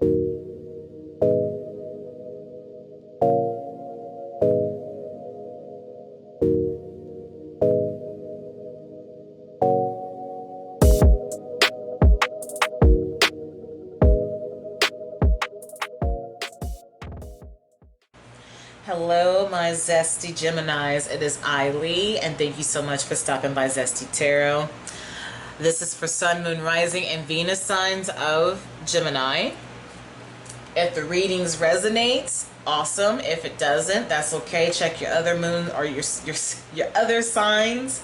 Hello, my zesty Geminis. It is Eileen, and thank you so much for stopping by Zesty Tarot. This is for Sun, Moon, Rising, and Venus signs of Gemini. If the readings resonate, awesome. If it doesn't, that's okay. Check your other moon or your other signs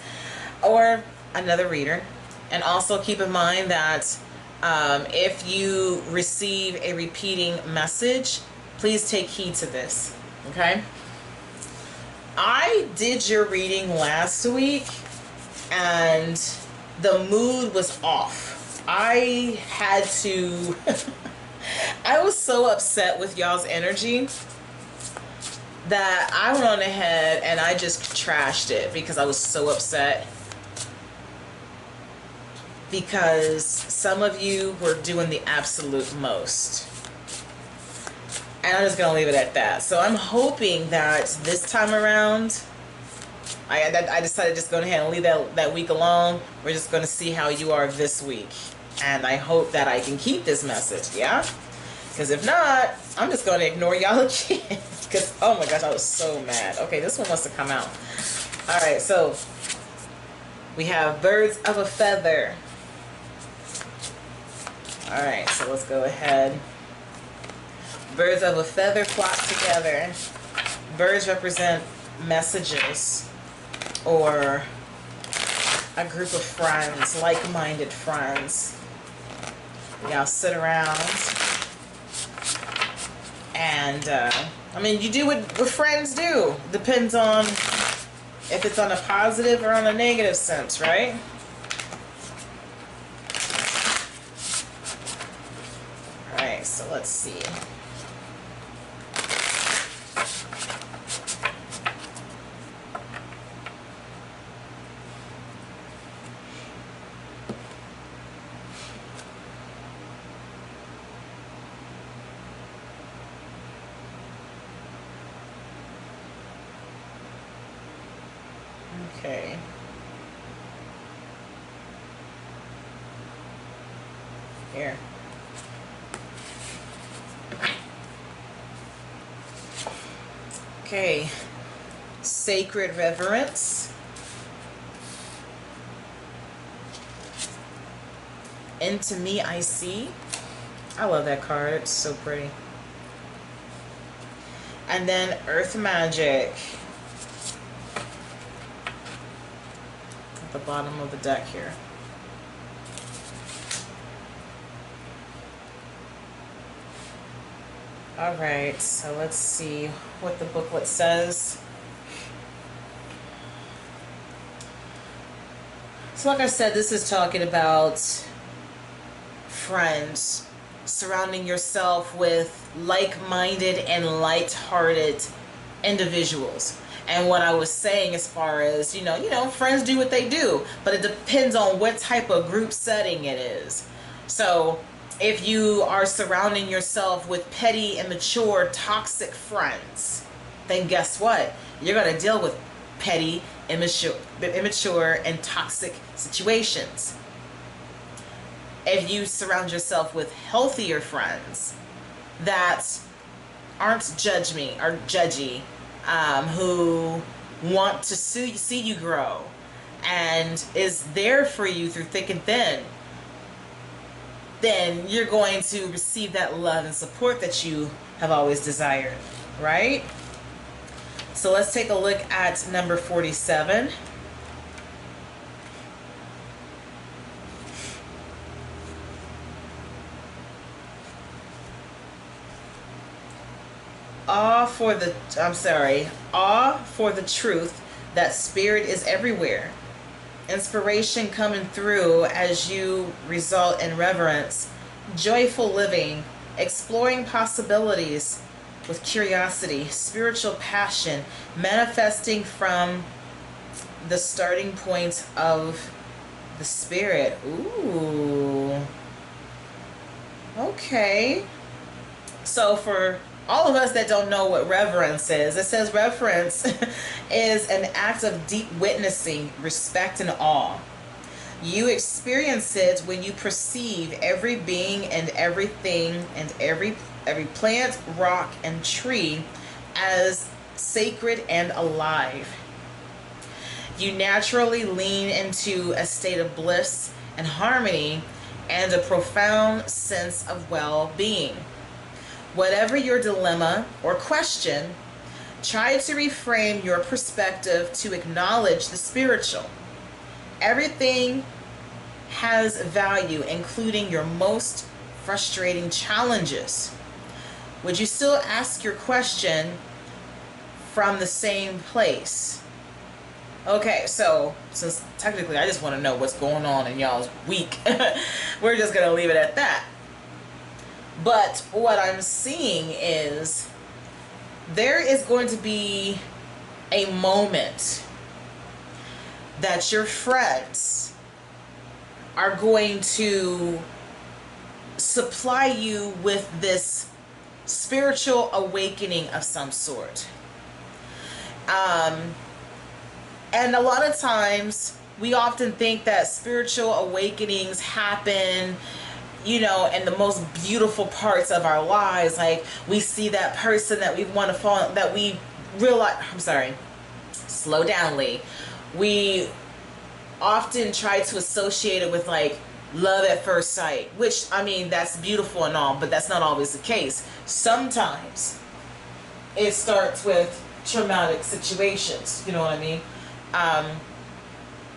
or another reader. And also keep in mind that if you receive a repeating message, please take heed to this. Okay, I did your reading last week and the mood was off. I had to I was so upset with y'all's energy that I went on ahead and I just trashed it because I was so upset, because some of you were doing the absolute most. And I'm just going to leave it at that. So I'm hoping that this time around, I decided just go ahead and leave that week alone. We're just going to see how you are this week. And I hope that I can keep this message, yeah? Because if not, I'm just going to ignore y'all again. Because, oh my gosh, I was so mad. Okay, this one must have come out. All right, so we have birds of a feather. All right, so let's go ahead. Birds of a feather flock together. Birds represent messages or a group of friends, like-minded friends. Y'all sit around and, I mean, you do what friends do. Depends on if it's on a positive or on a negative sense, right? All right, so let's see. Okay. Here. Okay. Sacred reverence. Into me I see. I love that card. It's so pretty. And then earth magic. The bottom of the deck here. All right, so let's see what the booklet says. So like I said, this is talking about friends, surrounding yourself with like-minded and light-hearted individuals. And what I was saying as far as, you know, friends do what they do, but it depends on what type of group setting it is. So if you are surrounding yourself with petty, immature, toxic friends, then guess what? You're going to deal with petty, immature, and toxic situations. If you surround yourself with healthier friends that aren't judgy, who want to see you grow and is there for you through thick and thin, then you're going to receive that love and support that you have always desired, right? So let's take a look at number 47. Awe for the truth that spirit is everywhere. Inspiration coming through as you result in reverence, joyful living, exploring possibilities with curiosity, spiritual passion, manifesting from the starting point of the spirit. Ooh. Okay. So for all of us that don't know what reverence is, it says reverence is an act of deep witnessing, respect, and awe. You experience it when you perceive every being and everything and every plant, rock, and tree as sacred and alive. You naturally lean into a state of bliss and harmony and a profound sense of well-being. Whatever your dilemma or question, try to reframe your perspective to acknowledge the spiritual. Everything has value, including your most frustrating challenges. Would you still ask your question from the same place? Okay, so since technically I just want to know what's going on in y'all's week, we're just going to leave it at that. But what I'm seeing is there is going to be a moment that your friends are going to supply you with this spiritual awakening of some sort. And a lot of times we often think that spiritual awakenings happen, you know, in the most beautiful parts of our lives. Like we see that person that we want to fall, that we realize, I'm sorry, slow down, Lee. We often try to associate it with like love at first sight, which, I mean, that's beautiful and all, but that's not always the case. Sometimes it starts with traumatic situations, you know what I mean?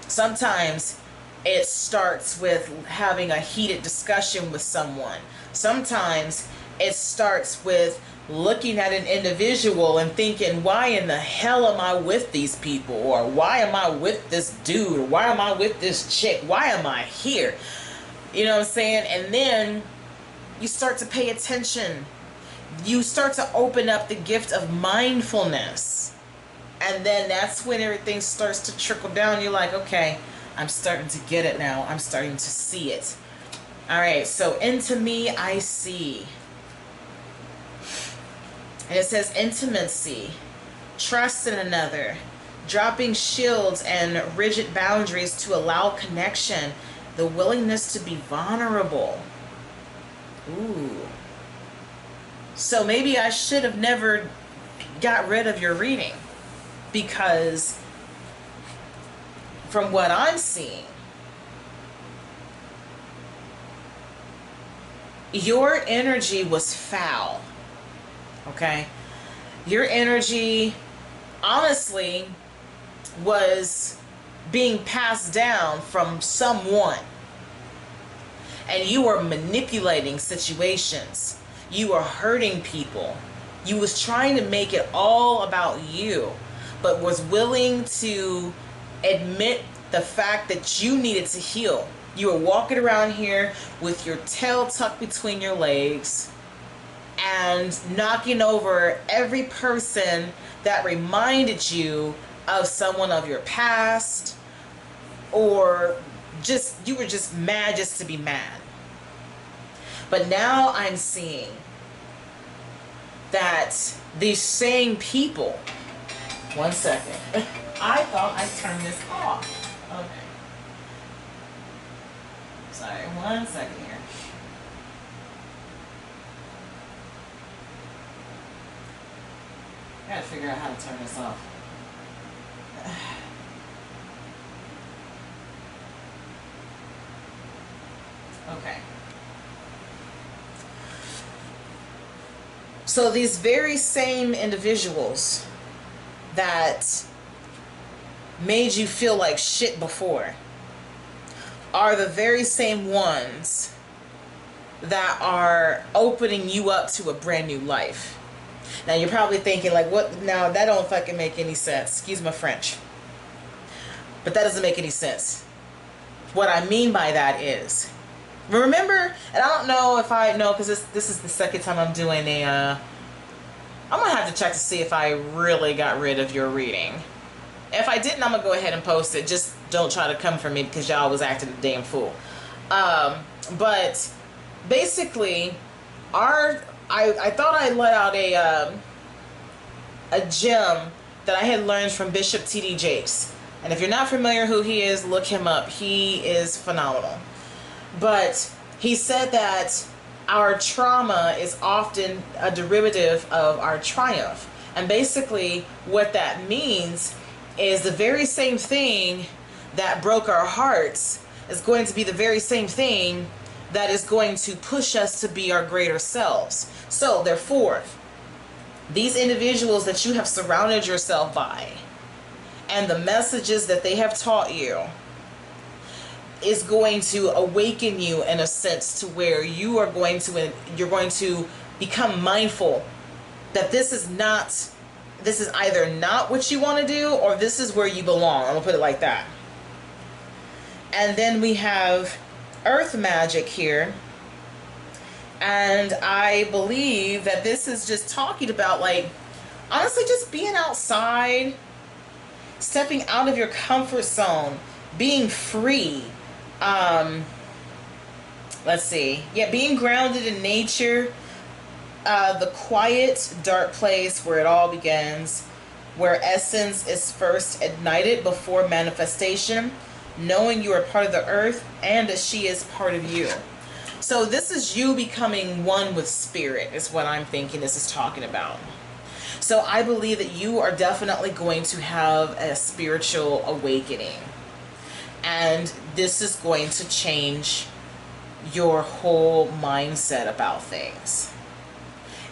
Sometimes it starts with having a heated discussion with someone. Sometimes it starts with looking at an individual and thinking, why in the hell am I with these people? Or why am I with this dude? Or why am I with this chick? Why am I here? You know what I'm saying? And then you start to pay attention. You start to open up the gift of mindfulness. And then that's when everything starts to trickle down. You're like, okay, I'm starting to get it now. I'm starting to see it. All right, so into me, I see. And it says intimacy, trust in another, dropping shields and rigid boundaries to allow connection, the willingness to be vulnerable. Ooh. So maybe I should have never got rid of your reading, because from what I'm seeing, your energy was foul. Okay? Your energy, honestly, was being passed down from someone. And you were manipulating situations. You were hurting people. You was trying to make it all about you, but was willing to admit the fact that you needed to heal. You were walking around here with your tail tucked between your legs and knocking over every person that reminded you of someone of your past, or just, you were just mad just to be mad. But now I'm seeing that these same people, one second, I thought I turned this off. Okay. Sorry, one second here. I gotta figure out how to turn this off. Okay. So these very same individuals that made you feel like shit before are the very same ones that are opening you up to a brand new life. Now you're probably thinking like, what? Now that don't fucking make any sense. Excuse my French. But that doesn't make any sense. What I mean by that is, remember, and I don't know if I know, because this is the second time I'm doing a, I'm going to have to check to see if I really got rid of your reading. If I didn't, I'm going to go ahead and post it. Just don't try to come for me, because y'all was acting a damn fool. But basically, I thought I let out a gem that I had learned from Bishop T.D. Jakes. And if you're not familiar who he is, look him up. He is phenomenal. But he said that our trauma is often a derivative of our triumph. And basically what that means is the very same thing that broke our hearts is going to be the very same thing that is going to push us to be our greater selves. So therefore, these individuals that you have surrounded yourself by and the messages that they have taught you is going to awaken you in a sense to where you're going to become mindful that this is either not what you want to do, or this is where you belong. I'm gonna put it like that. And then we have earth magic here, and I believe that this is just talking about, like, honestly, just being outside, stepping out of your comfort zone, being free. Let's see. Yeah, being grounded in nature, the quiet, dark place where it all begins, where essence is first ignited before manifestation, knowing you are part of the earth and that she is part of you. So this is you becoming one with spirit is what I'm thinking this is talking about. So I believe that you are definitely going to have a spiritual awakening. And this is going to change your whole mindset about things.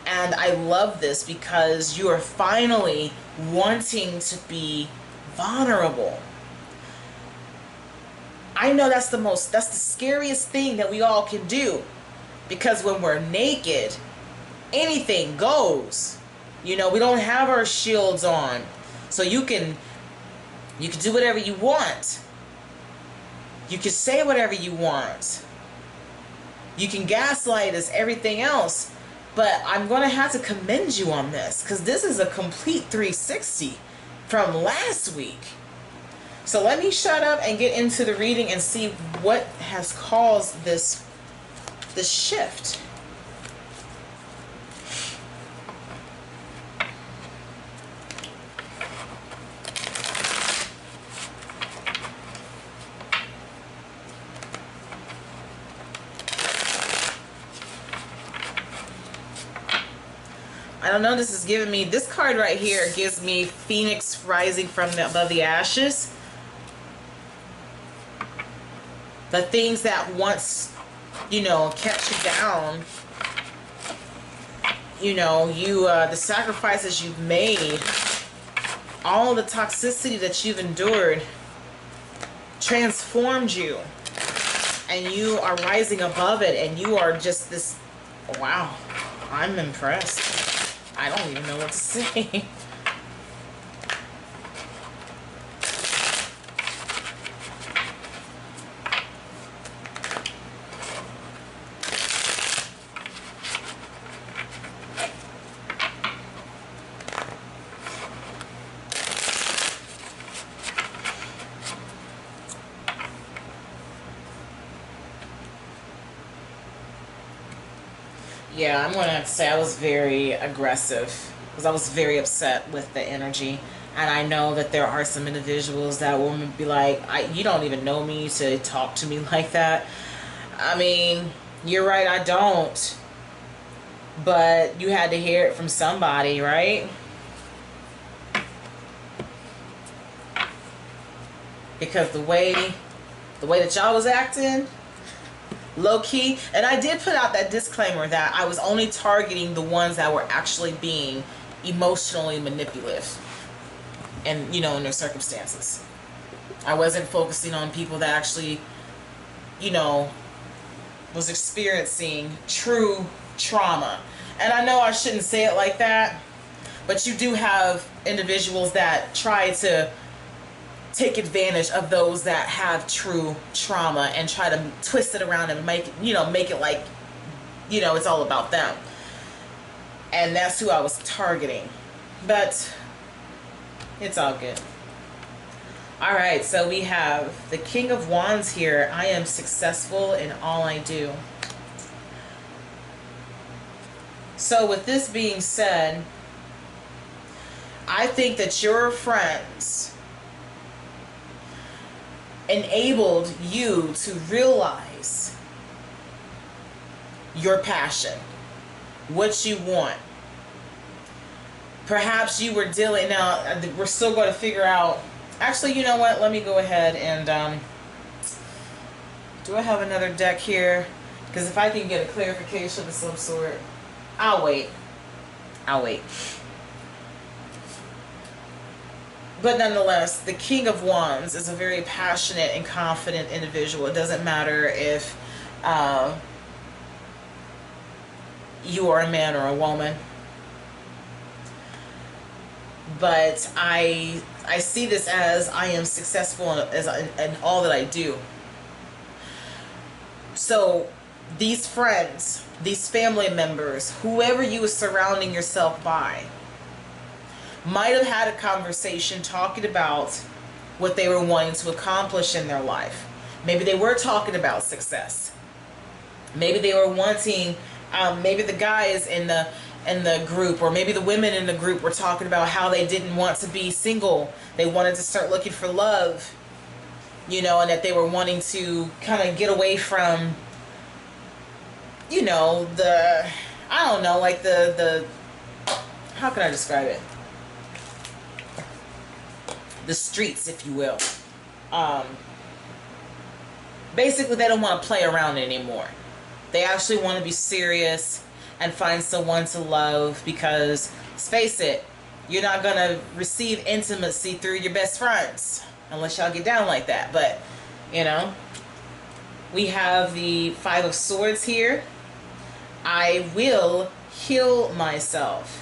And I love this because you are finally wanting to be vulnerable. I know that's the scariest thing that we all can do, because when we're naked, anything goes. You know, we don't have our shields on. So you can do whatever you want. You can say whatever you want. You can gaslight us, everything else. But I'm going to have to commend you on this, because this is a complete 360 from last week. So let me shut up and get into the reading and see what has caused this shift. I don't know, this is giving me, this card right here gives me Phoenix rising from above the ashes. The things that once, you know, kept you down, you know, the sacrifices you've made, all the toxicity that you've endured transformed you, and you are rising above it, and you are just this, wow, I'm impressed. I don't even know what to say. Yeah, I'm going to have to say I was very aggressive because I was very upset with the energy. And I know that there are some individuals that will be like, you don't even know me to talk to me like that. I mean, you're right, I don't. But you had to hear it from somebody, right? Because the way that y'all was acting, low-key, and I did put out that disclaimer that I was only targeting the ones that were actually being emotionally manipulative and, you know, in their circumstances. I wasn't focusing on people that actually, you know, was experiencing true trauma. And I know I shouldn't say it like that, but you do have individuals that try to take advantage of those that have true trauma and try to twist it around and make it like, you know, it's all about them. And that's who I was targeting. But it's all good. All right, so we have the King of Wands here. I am successful in all I do. So with this being said, I think that your friends enabled you to realize your passion, what you want. Perhaps you were dealing, now we're still going to figure out, actually, you know what, let me go ahead and, do I have another deck here? Because if I can get a clarification of some sort, I'll wait. But nonetheless, the King of Wands is a very passionate and confident individual. It doesn't matter if you are a man or a woman. But I see this as I am successful in all that I do. So these friends, these family members, whoever you are surrounding yourself by, might have had a conversation talking about what they were wanting to accomplish in their life. Maybe they were talking about success. Maybe they were wanting, maybe the guys in the group, or maybe the women in the group, were talking about how they didn't want to be single. They wanted to start looking for love, you know, and that they were wanting to kind of get away from, you know, I don't know, like the how can I describe it? The streets, if you will. Basically, they don't want to play around anymore. They actually want to be serious and find someone to love, because, let's face it, you're not going to receive intimacy through your best friends unless y'all get down like that. But, you know, we have the Five of Swords here. I will heal myself.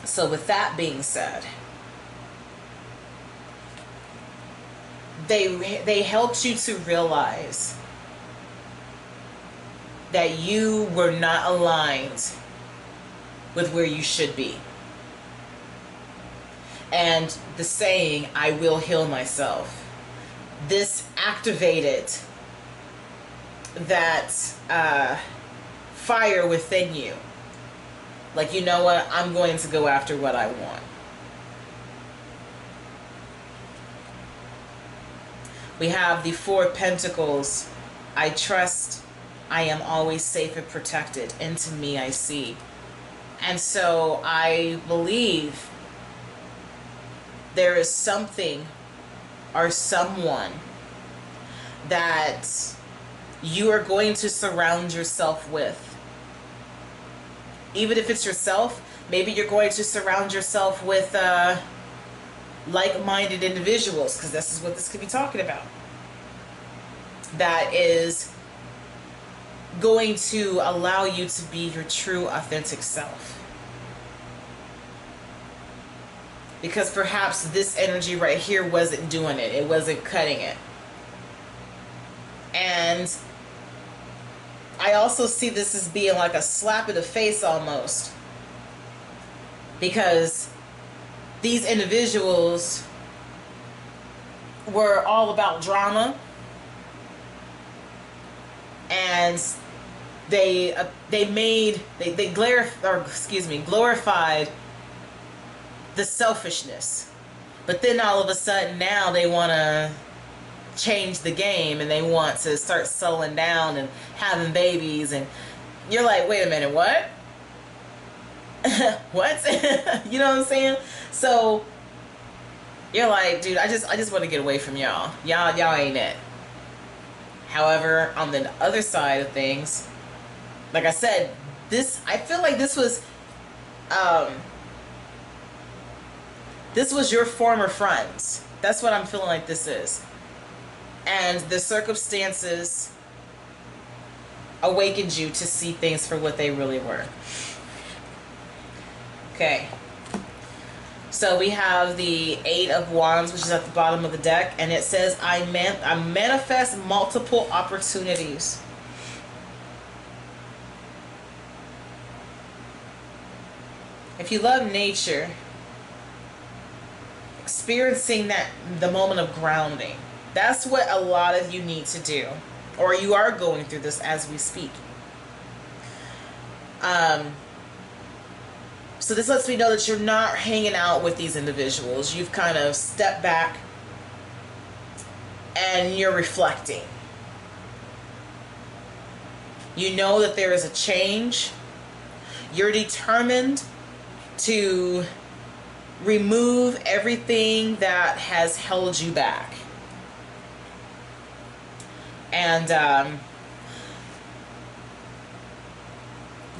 So with that being said, they helped you to realize that you were not aligned with where you should be. And the saying, I will heal myself, this activated that fire within you. Like, you know what? I'm going to go after what I want. We have the Four of Pentacles. I trust I am always safe and protected. Into me I see. And so I believe there is something or someone that you are going to surround yourself with. Even if it's yourself, maybe you're going to surround yourself with like-minded individuals, because this is what this could be talking about. That is going to allow you to be your true, authentic self. Because perhaps this energy right here wasn't doing it. It wasn't cutting it. And I also see this as being like a slap in the face almost. Because these individuals were all about drama. And they glorified the selfishness. But then all of a sudden now they want to change the game, and they want to start settling down and having babies, and you're like, wait a minute, what? What? You know what I'm saying? So you're like, dude, I just want to get away from y'all. Y'all ain't it. However, on the other side of things, like I said, I feel like this was your former friends. That's what I'm feeling like this is. And the circumstances awakened you to see things for what they really were. Okay. So we have the Eight of Wands, which is at the bottom of the deck, and it says, I manifest multiple opportunities. If you love nature, experiencing the moment of grounding, that's what a lot of you need to do, or you are going through this as we speak. So this lets me know that you're not hanging out with these individuals. You've kind of stepped back and you're reflecting. You know that there is a change. You're determined to remove everything that has held you back. And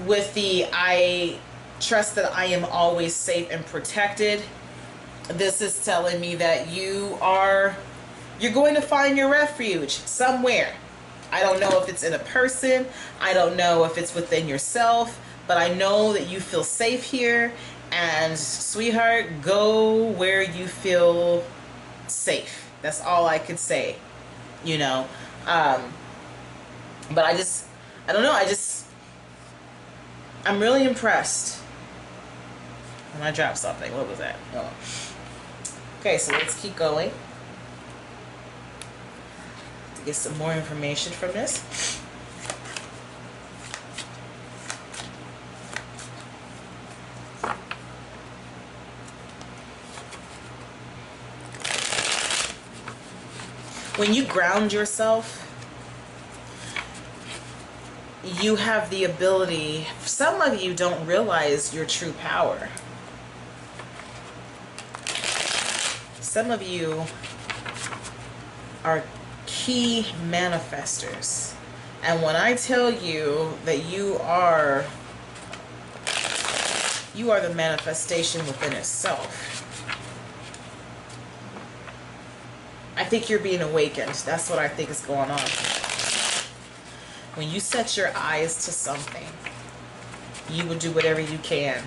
with the I trust that I am always safe and protected, this is telling me that you're going to find your refuge somewhere. I don't know if it's in a person, I don't know if it's within yourself, but I know that you feel safe here. And sweetheart, go where you feel safe. That's all I could say, you know. But I don't know, I'm really impressed. And I dropped something. What was that? Oh. Okay, so let's keep going to get some more information from this. When you ground yourself, you have the ability, some of you don't realize your true power. Some of you are key manifestors. And when I tell you that you are the manifestation within itself, I think you're being awakened. That's what I think is going on. When you set your eyes to something, you will do whatever you can.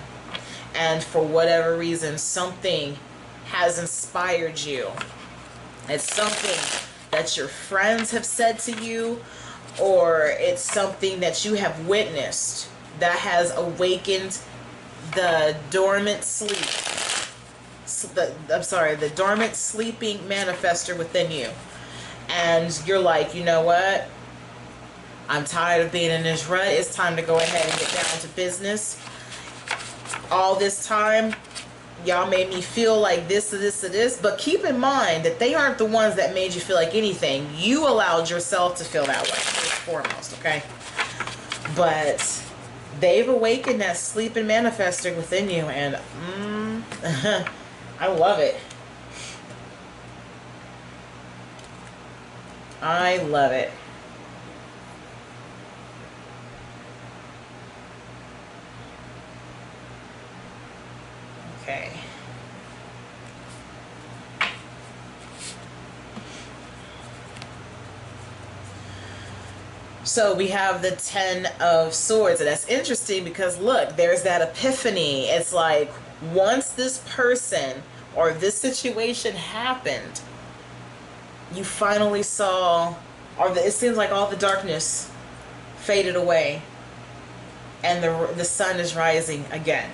And for whatever reason, something has inspired you. It's something that your friends have said to you, or it's something that you have witnessed that has awakened the dormant the dormant sleeping manifestor within you. And you're like, you know what? I'm tired of being in this rut. It's time to go ahead and get down to business. All this time, y'all made me feel like this or this or this. But keep in mind that they aren't the ones that made you feel like anything. You allowed yourself to feel that way, first and foremost, okay? But they've awakened that sleeping manifestor within you, and I love it. I love it. Okay. So we have the 10 of Swords, and that's interesting because look, there's that epiphany. It's like once this person or this situation happened, you finally saw, or it seems like all the darkness faded away and the sun is rising again.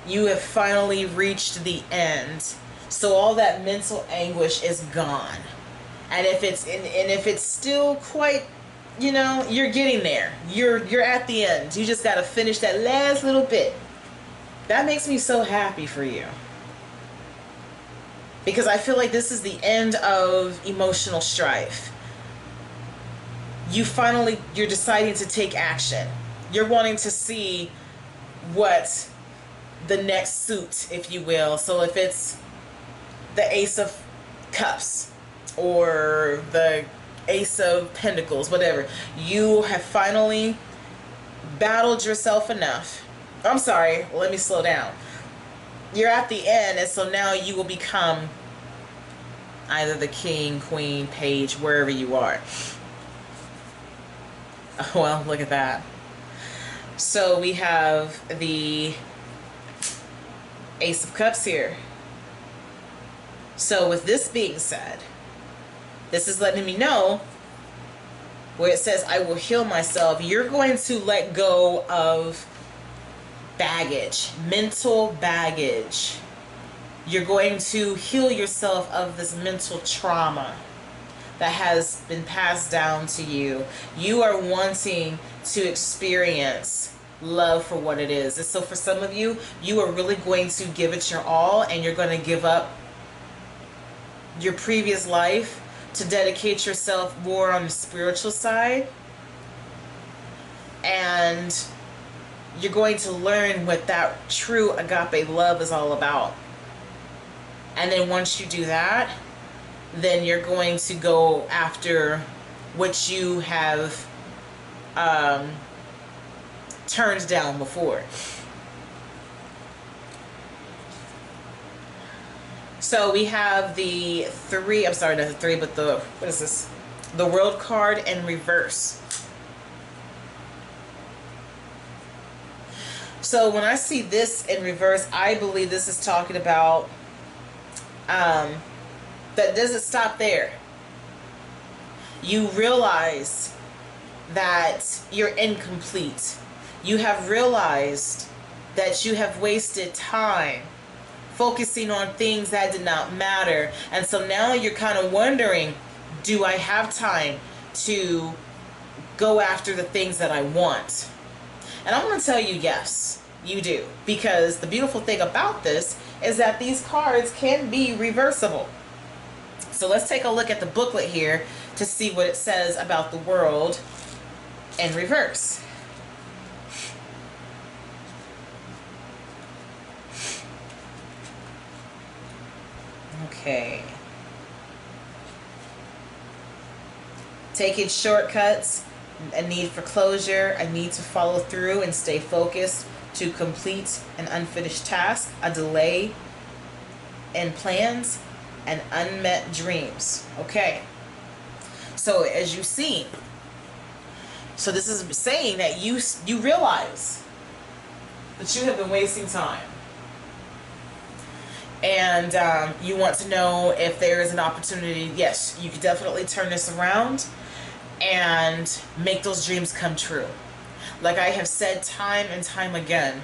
You have finally reached the end. So all that mental anguish is gone. And if it's still quite, you know, you're getting there. You're at the end. You just got to finish that last little bit. That makes me so happy for you. Because I feel like this is the end of emotional strife. You're deciding to take action. You're wanting to see what the next suit, if you will. So if it's the Ace of Cups or the Ace of Pentacles, whatever, you have finally battled yourself enough. I'm sorry, let me slow down. You're at the end, and so now you will become either the king, queen, page, wherever you are. Well, look at that. So we have the Ace of Cups here. So with this being said, this is letting me know where it says I will heal myself. You're going to let go of baggage, mental baggage. You're going to heal yourself of this mental trauma that has been passed down to you. You are wanting to experience love for what it is. And so for some of you, you are really going to give it your all, and you're going to give up your previous life to dedicate yourself more on the spiritual side. And you're going to learn what that true agape love is all about. And then once you do that, then you're going to go after what you have turned down before. So we have the three, I'm sorry, not the three, but the, what is this? The World card in reverse. So when I see this in reverse, I believe this is talking about that doesn't stop there. You realize that you're incomplete. You have realized that you have wasted time focusing on things that did not matter. And so now you're kind of wondering, do I have time to go after the things that I want? And I'm going to tell you, yes, you do. Because the beautiful thing about this is that these cards can be reversible. So let's take a look at the booklet here to see what it says about the world in reverse. Okay. Taking shortcuts, a need for closure, a need to follow through and stay focused to complete an unfinished task, a delay in plans, and unmet dreams. Okay. So as you see, so this is saying that you realize that you have been wasting time. And you want to know if there is an opportunity. Yes, you can definitely turn this around and make those dreams come true. Like I have said time and time again,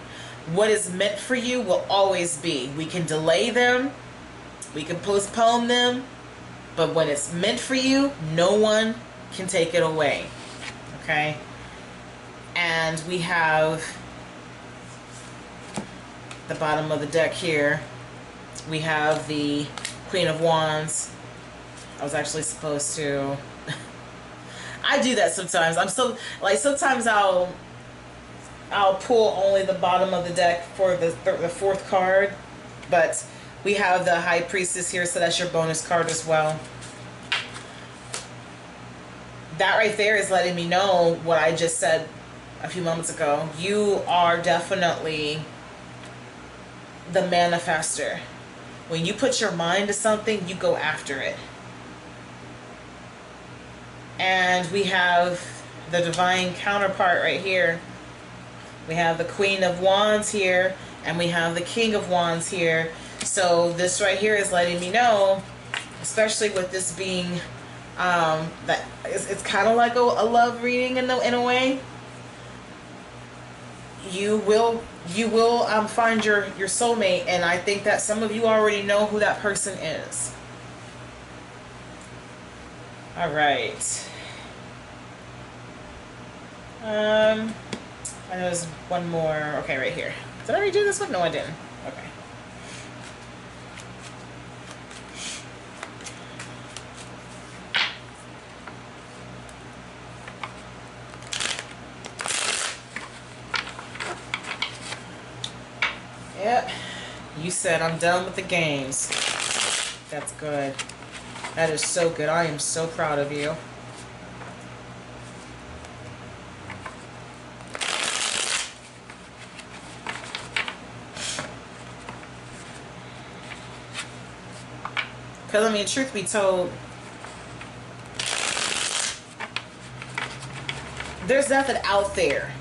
what is meant for you will always be. We can delay them, we can postpone them, but when it's meant for you, no one can take it away. Okay? And we have the bottom of the deck here. We have the Queen of Wands. I was actually supposed to... I do that sometimes. I'm so... Like, sometimes I'll pull only the bottom of the deck for the fourth card. But we have the High Priestess here, so that's your bonus card as well. That right there is letting me know what I just said a few moments ago. You are definitely the manifester. When you put your mind to something, you go after it. And we have the divine counterpart right here. We have the Queen of Wands here, and we have the King of Wands here. So this right here is letting me know, especially with this being, that it's kind of like a love reading in a way. You will find your soulmate, and I think that some of you already know who that person is. All right. I know there's one more. Okay, right here. Did I already do this one? No, I didn't. Okay. Yep. You said I'm done with the games. That's good. That is so good. I am so proud of you. Because, I mean, truth be told, there's nothing out there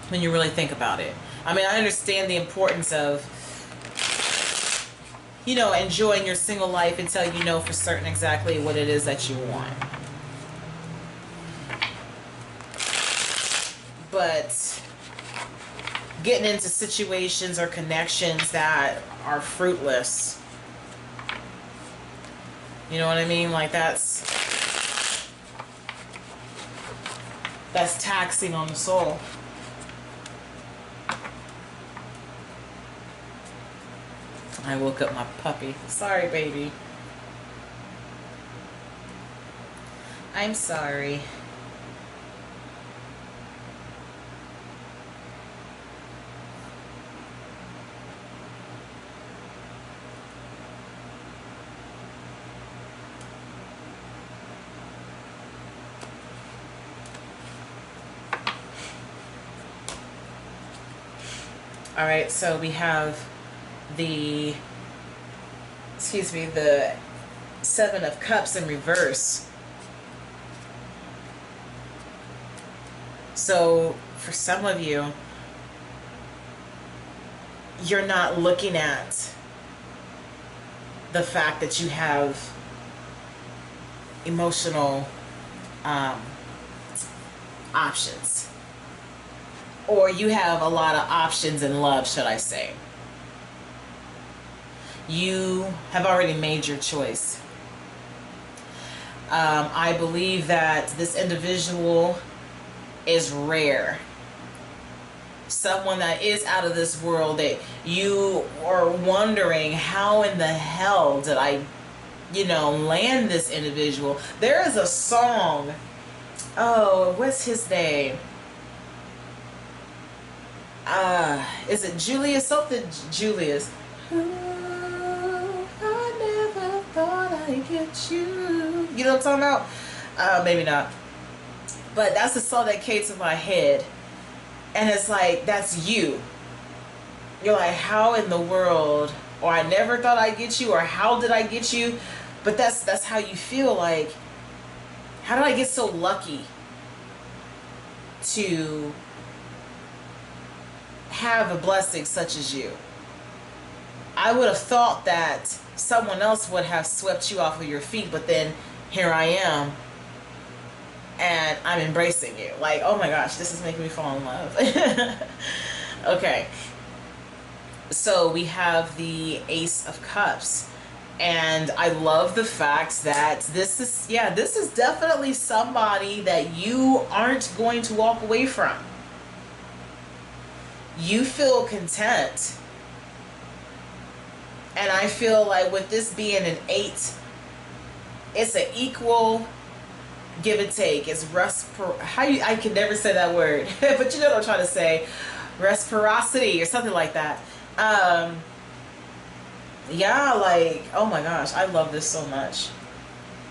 when you really think about it. I mean, I understand the importance of, you know, enjoying your single life until you know for certain exactly what it is that you want. But getting into situations or connections that are fruitless, you know what I mean? Like that's taxing on the soul. I woke up my puppy. Sorry, baby. I'm sorry. All right, so we have the, the Seven of Cups in reverse. So for some of you, you're not looking at the fact that you have emotional options. Or you have a lot of options in love, should I say. You have already made your choice. I believe that this individual is rare. Someone that is out of this world, that you are wondering, how in the hell did I, land this individual? There is a song. Oh, what's his name? Is it Julius? Something Julius. Ooh, I never thought I'd get you. You know what I'm talking about? Maybe not. But that's the song that came to my head. And it's like, that's you. You're like, how in the world? Or I never thought I'd get you, or how did I get you? But that's how you feel. Like, how did I get so lucky to have a blessing such as you? I would have thought that someone else would have swept you off of your feet, but then here I am, and I'm embracing you. Like, oh my gosh, this is making me fall in love. Okay, so we have the Ace of Cups, and I love the fact that this is definitely somebody that you aren't going to walk away from. You feel content. And I feel like with this being an 8, it's an equal give and take. It's I can never say that word, but you know what I'm trying to say. Reciprocity or something like that. Yeah, like, oh my gosh, I love this so much.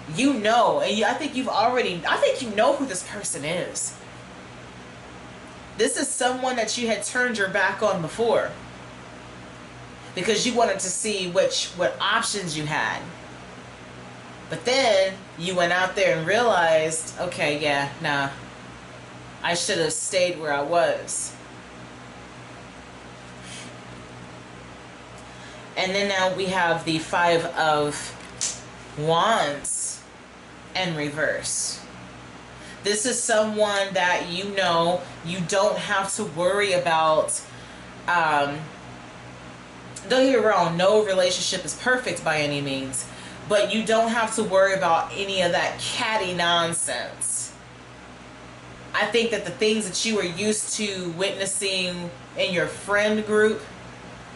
And I think you know who this person is. This is someone that you had turned your back on before, because you wanted to see what options you had. But then you went out there and realized, okay, yeah, nah, I should have stayed where I was. And then now we have the Five of Wands in reverse. This is someone that you don't have to worry about. Don't get me wrong, no relationship is perfect by any means, but you don't have to worry about any of that catty nonsense. I think that the things that you were used to witnessing in your friend group,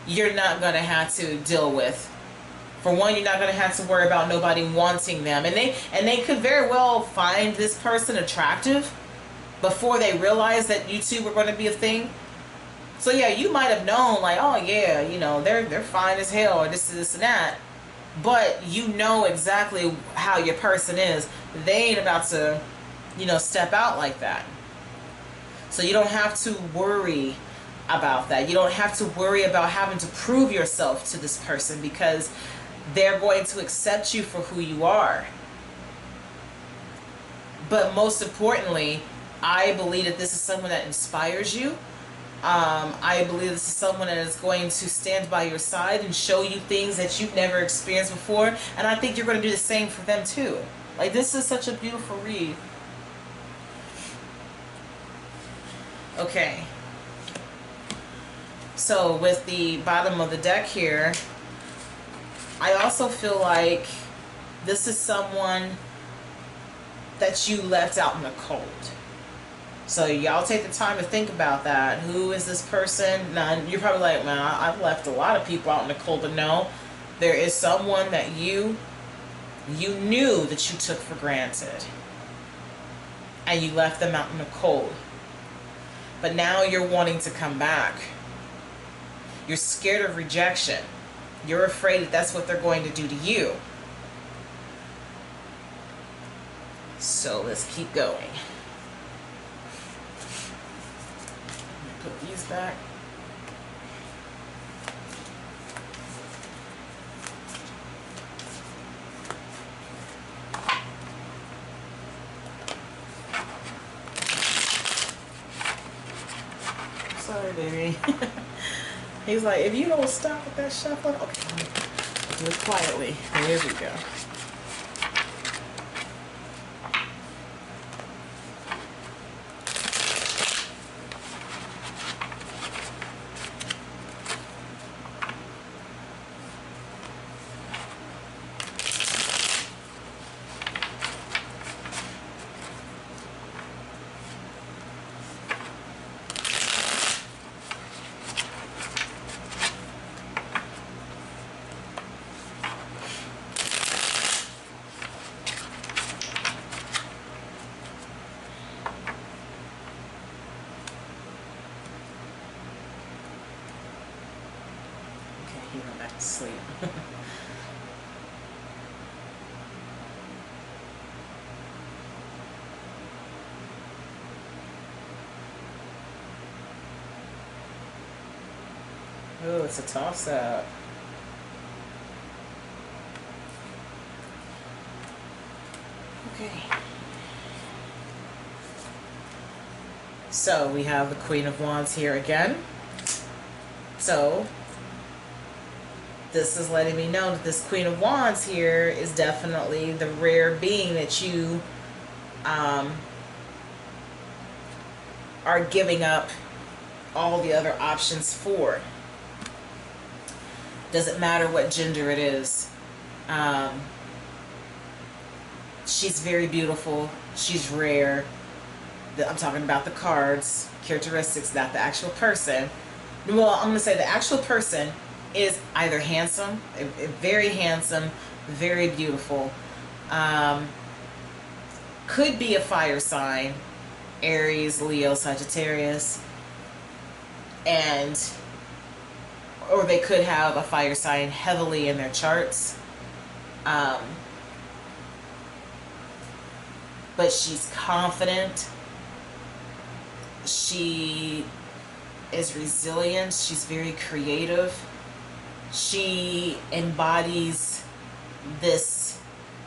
you're not going to have to deal with. For one, you're not going to have to worry about nobody wanting them. And they could very well find this person attractive before they realize that you two were going to be a thing. So yeah, you might have known, like, oh yeah, they're fine as hell, or this and that. But you know exactly how your person is. They ain't about to, step out like that. So you don't have to worry about that. You don't have to worry about having to prove yourself to this person, because they're going to accept you for who you are. But most importantly, I believe that this is someone that inspires you. I believe this is someone that is going to stand by your side and show you things that you've never experienced before. And I think you're going to do the same for them too. Like, this is such a beautiful read. Okay. So with the bottom of the deck here, I also feel like this is someone that you left out in the cold. So y'all take the time to think about that. Who is this person? Now, you're probably like, man, I've left a lot of people out in the cold. But no, there is someone that you knew that you took for granted. And you left them out in the cold. But now you're wanting to come back. You're scared of rejection. You're afraid that that's what they're going to do to you. So let's keep going. Put these back. Sorry, baby. He's like, if you don't stop with that shuffling, okay, do it quietly. There we go. He went back to sleep. Oh, it's a toss-up. Okay. So we have the Queen of Wands here again. So this is letting me know that this Queen of Wands here is definitely the rare being that you are giving up all the other options for. Doesn't matter what gender it is. She's very beautiful. She's rare. I'm talking about the cards, characteristics, not the actual person. Well, I'm going to say the actual person is either handsome, very handsome, very beautiful. Could be a fire sign, Aries, Leo, Sagittarius, or they could have a fire sign heavily in their charts. But she's confident. She is resilient. She's very creative. She embodies this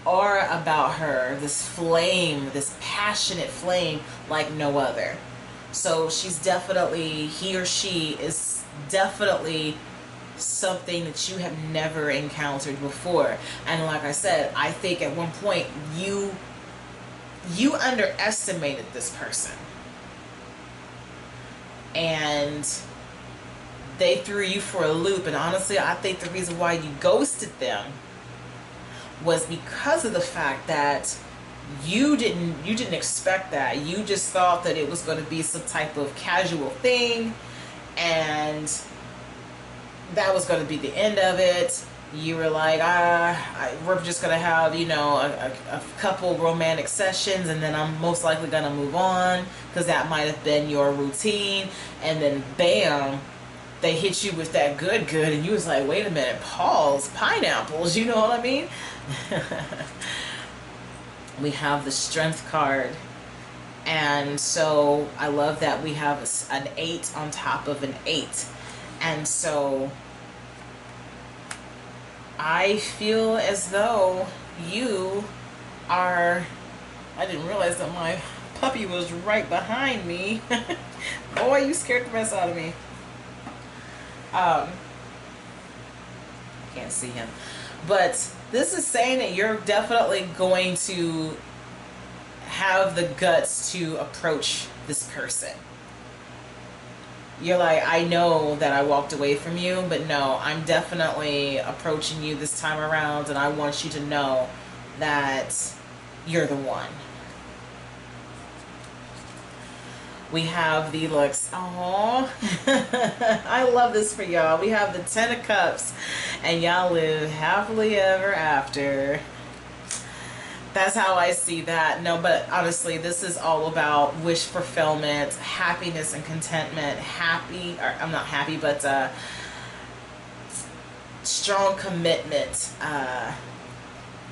aura about her, this flame, this passionate flame like no other. So she's definitely, he or she is definitely something that you have never encountered before. And like I said, I think at one point you underestimated this person. And they threw you for a loop. And honestly, I think the reason why you ghosted them was because of the fact that you didn't expect that. You just thought that it was going to be some type of casual thing, and that was going to be the end of it. You were like, we're just going to have, you know, a couple romantic sessions, and then I'm most likely going to move on, because that might have been your routine. And then bam, they hit you with that good, and you was like, wait a minute, Paul's pineapples, you know what I mean? We have the Strength card. And so I love that we have an 8 on top of an 8. And so I feel as though you are, I didn't realize that my puppy was right behind me. Boy, you scared the mess out of me. Can't see him. But this is saying that you're definitely going to have the guts to approach this person. You're like, I know that I walked away from you, but no, I'm definitely approaching you this time around, and I want you to know that you're the one. We have the looks. Oh, I love this for y'all. We have the Ten of Cups, and y'all live happily ever after. That's how I see that. No, but honestly, this is all about wish fulfillment, happiness and contentment. Happy, or I'm not happy, but strong commitment.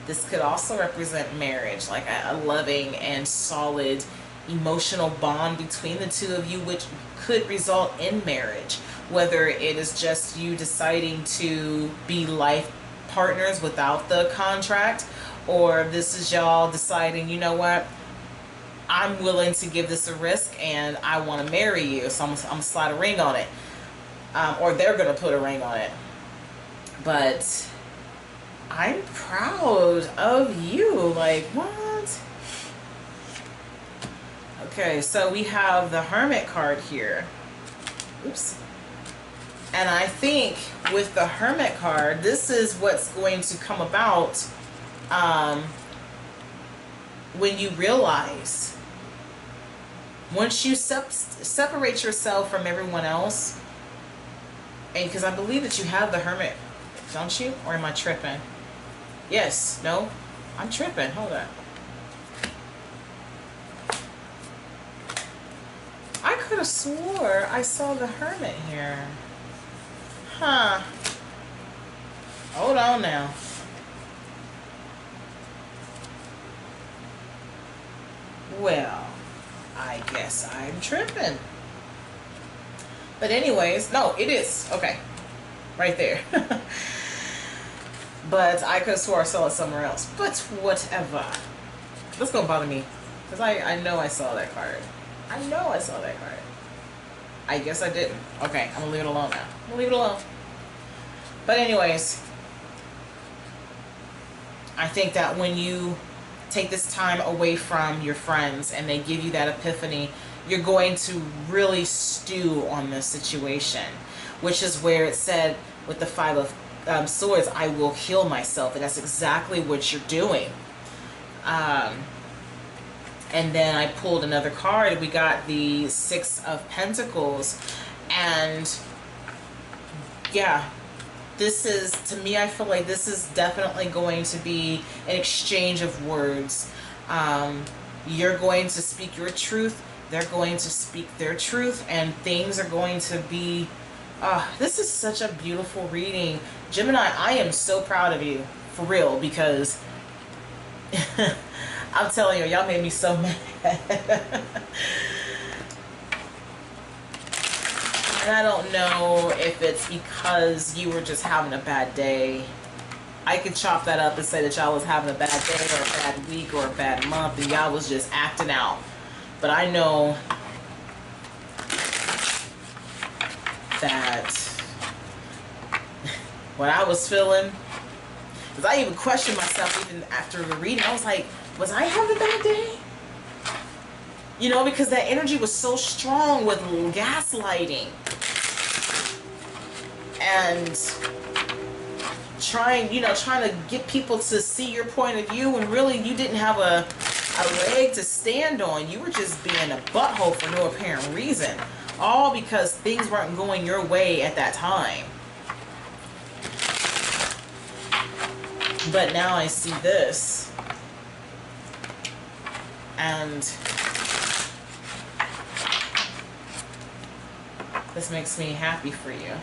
This could also represent marriage, like a loving and solid emotional bond between the two of you, which could result in marriage. Whether it is just you deciding to be life partners without the contract, or this is y'all deciding, you know what, I'm willing to give this a risk and I want to marry you, so I'm gonna slide a ring on it, or they're gonna put a ring on it. But I'm proud of you. Like, what? Okay, so we have the Hermit card here. Oops. And I think with the Hermit card, this is what's going to come about when you realize, once you separate yourself from everyone else, and because I believe that you have the Hermit, don't you? Or am I tripping? Yes. No? I'm tripping. Hold on. I could have swore I saw the Hermit here. Huh. Hold on now. Well, I guess I'm tripping. But anyways, no, it is. Okay. Right there. But I could have swore I saw it somewhere else. But whatever. That's gonna bother me. Because I know I saw that card. I know I saw that card. I guess I didn't. Okay, I'm gonna leave it alone now. I'm gonna leave it alone. But anyways, I think that when you take this time away from your friends and they give you that epiphany, you're going to really stew on this situation, which is where it said with the Five of Swords, I will heal myself, and that's exactly what you're doing. And then I pulled another card. We got the Six of Pentacles, and yeah, this is, to me, I feel like this is definitely going to be an exchange of words. You're going to speak your truth, they're going to speak their truth, and things are going to be, this is such a beautiful reading. Gemini, I am so proud of you, for real, because I'm telling you, y'all made me so mad. And I don't know if it's because you were just having a bad day. I could chop that up and say that y'all was having a bad day or a bad week or a bad month and y'all was just acting out. But I know that what I was feeling, because I even questioned myself even after the reading. I was like, was I having a bad day? You know, because that energy was so strong with gaslighting and trying to get people to see your point of view, when really you didn't have a leg to stand on. You were just being a butthole for no apparent reason, all because things weren't going your way at that time. But now I see this, and this makes me happy for you.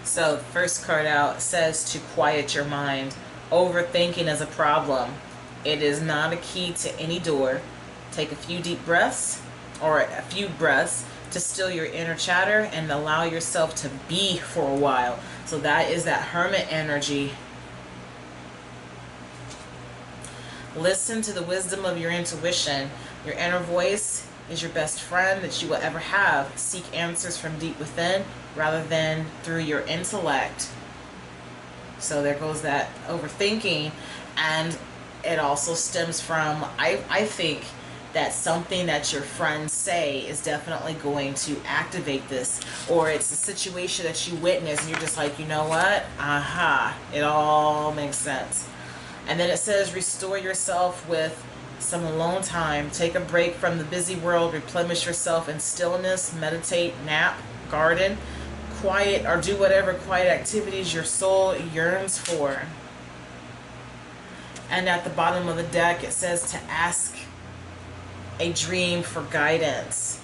So the first card out says to quiet your mind. Overthinking is a problem. It is not a key to any door. Take a few deep breaths, or a few breaths, to still your inner chatter and allow yourself to be for a while. So that is that Hermit energy. Listen to the wisdom of your intuition. Your inner voice is your best friend that you will ever have. Seek answers from deep within rather than through your intellect. So there goes that overthinking. And it also stems from, I think that something that your friends say is definitely going to activate this, or it's a situation that you witness and you're just like, you know what, aha, it all makes sense. And then it says restore yourself with some alone time, take a break from the busy world, replenish yourself in stillness, meditate, nap, garden, quiet, or do whatever quiet activities your soul yearns for. And at the bottom of the deck it says to ask a dream for guidance.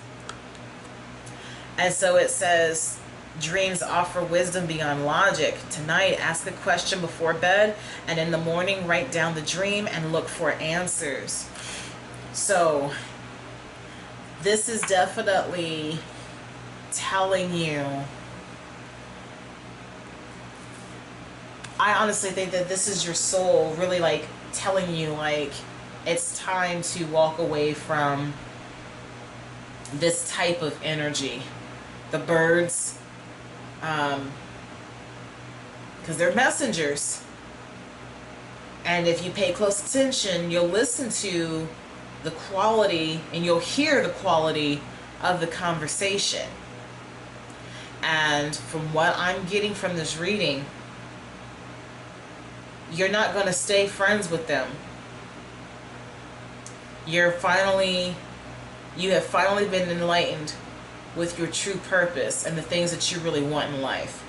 And so it says dreams offer wisdom beyond logic. Tonight ask a question before bed, and in the morning write down the dream and look for answers. So this is definitely telling you, I honestly think that this is your soul really like telling you like it's time to walk away from this type of energy. The birds, because they're messengers, and if you pay close attention you'll listen to the quality and you'll hear the quality of the conversation. And from what I'm getting from this reading, you're not going to stay friends with them. You have finally been enlightened with your true purpose and the things that you really want in life.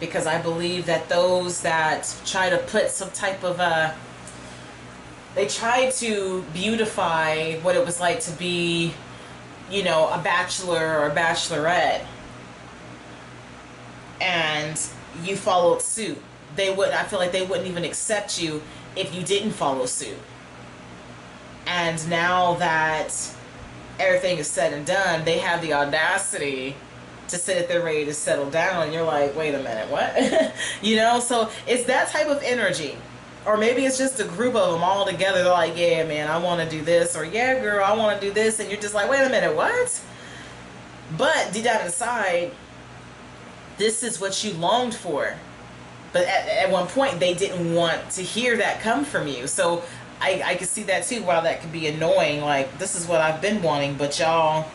Because I believe that those that try to put some type of they try to beautify what it was like to be, you know, a bachelor or a bachelorette, and you followed suit. I feel like they wouldn't even accept you if you didn't follow suit. And now that everything is said and done, they have the audacity to say that they're ready to settle down, and you're like, wait a minute, what? You know, so it's that type of energy. Or maybe it's just a group of them all together. They're like, yeah, man, I want to do this, or yeah, girl, I want to do this, and you're just like, wait a minute, what? But deep down inside, this is what you longed for. But at one point, they didn't want to hear that come from you. So I can see that too, while that could be annoying. Like, this is what I've been wanting, but y'all,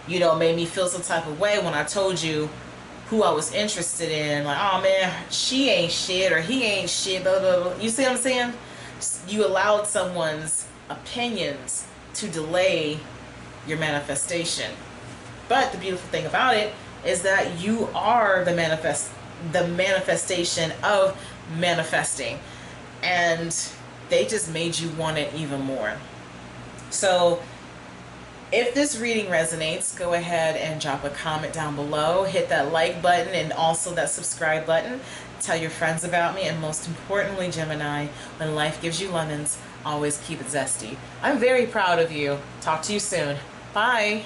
you know, made me feel some type of way when I told you who I was interested in. Like, oh man, she ain't shit, or he ain't shit, blah, blah, blah. You see what I'm saying? You allowed someone's opinions to delay your manifestation. But the beautiful thing about it is that you are the manifestation of manifesting. And they just made you want it even more. So if this reading resonates, go ahead and drop a comment down below. Hit that like button and also that subscribe button. Tell your friends about me. And most importantly, Gemini, when life gives you lemons, always keep it zesty. I'm very proud of you. Talk to you soon. Bye.